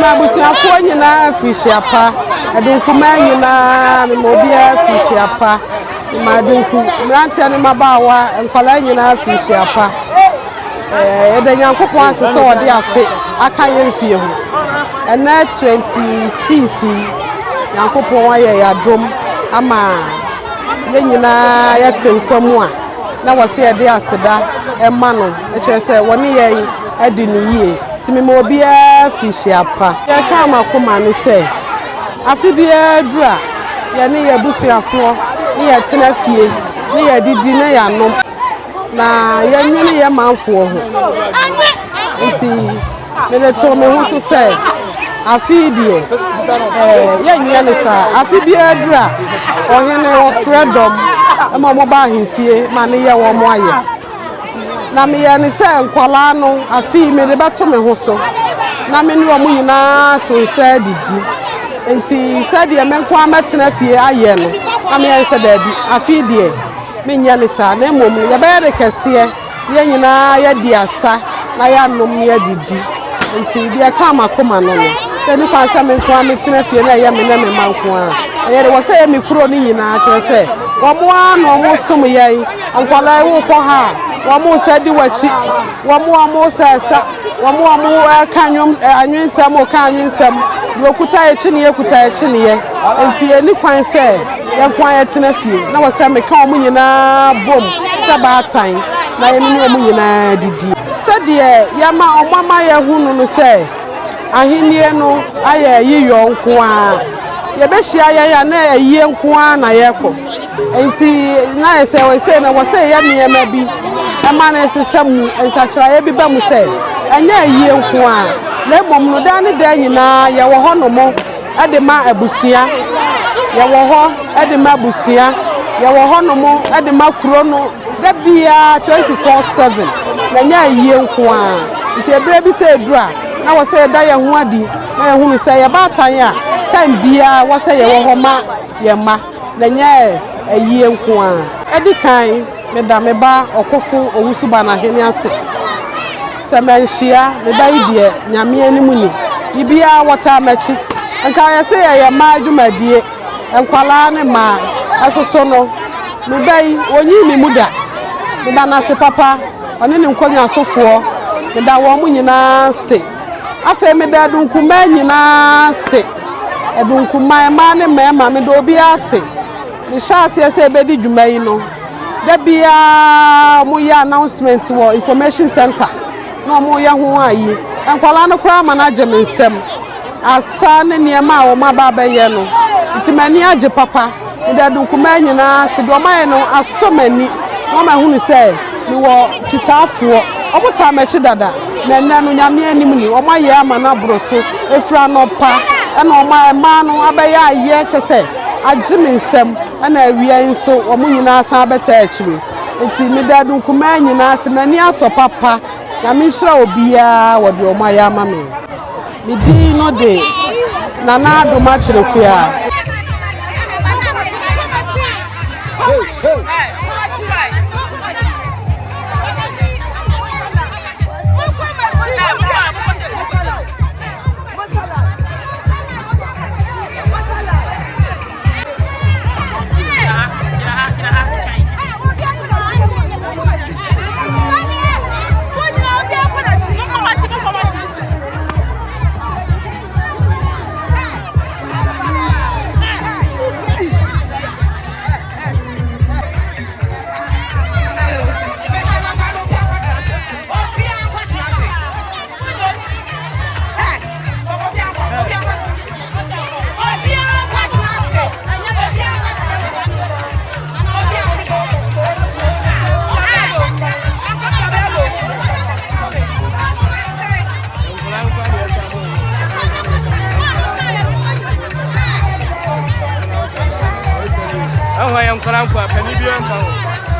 mabusuafo nyina afihyiapa Adunku nyina memobia afihyiapa Adunku mrantia ne mabawa nkwala nyina afihyiapa ede Nyankopon asese ode afe aka yemfie ho ena 26 Nyankopon aye yadom ama yenyina yete nkwamu a na wose ede aseda ema no ekere se woni yen edi ni yie timi mo bia fihyiapa ya ka makoma ne se afi bia dura ya ne ya busuafo ne ya tena fie ne ya didi ne ya no na ya nyini ya manfo ho nti me to me hu so se afi die ya nyia ne sa afi bia dura ohene wo freedom ama mo ba ahemfie ma ne ya wo mo aye na me ya ne se nkwala no afi me de beto me ho so na me ne wo nyina to nsa didi nti sade me nko ametena fie aye no na me ya se da bi afi die me nya ne sa na mom ya ba de kese ye nyina ya di asa na ya nom ya didi nti dia ka makoma no tani kwa sa me nko ametena fie na ya me na me manko a ye de wo se ya me kuro ni nyina kire se omo ano omo som ye nkwala wo ko ha womo sadi wachi womo sasa womo kanwom anwensam o kanwensam yokuta ye chine yekuta ye chine ye enti eni kwan se ye kwan ye tena fie na wo se me ka omo nyina bom se ba atan na ye ni omo nyina didi se de ya ma omama ye hunu no se ahenie no aye yiyo nko a ye be hia ye ya na ayi nko a na ye ko enti na ye se we se na wo se ye ne ma bi ema na sesamu ensachira ye bi ba mu se enya ayi nko a na mom no da ne da nyina ye wo ho no mo ade ma abusua ye wo ho ade ma abusua ye wo ho no mo ade ma kuro no da bia 24/7 na nya ayi nko a nti ebere bi se edura na wo se da ye ho adi na ye hunu se ye ba tan a time bia wo se ye wo ho ma ye ma na nya ayi nko a edi kan me da me ba okofo owusu ba na hene ase se menhia me ba idie nyame animu ni bibia wota machi nka ya se ya ma adwumadie enkwala ne ma asoso no me bai onyi mi muda me da na se papa one ne nkonwa asofo me da wo mu nyina se afa me da Adunku nyina se Adunku ma ne ma me do obi ase ni shase se be di dwuma yi no da bia mo ya announcement wo information center no mo ya ho ayi enkwala no kra management nsem asa ne niema a wo ma ba ye no ntimani age papa da Adunku nyina se do ma ye no asomani wo ma hunu se ni wo titafo obuta mechi dada na nna no nyame anim ni wo ma ye ama na broso efra no pa na wo ma no abaye aye chese agime nsem na awia nso omo nyina san abeta akire enti me da Adunku nyina se mani aso papa na me hira obia wo de omo ya ama me di no de na na adoma kire kuya I am Karampa, Penny Bianca.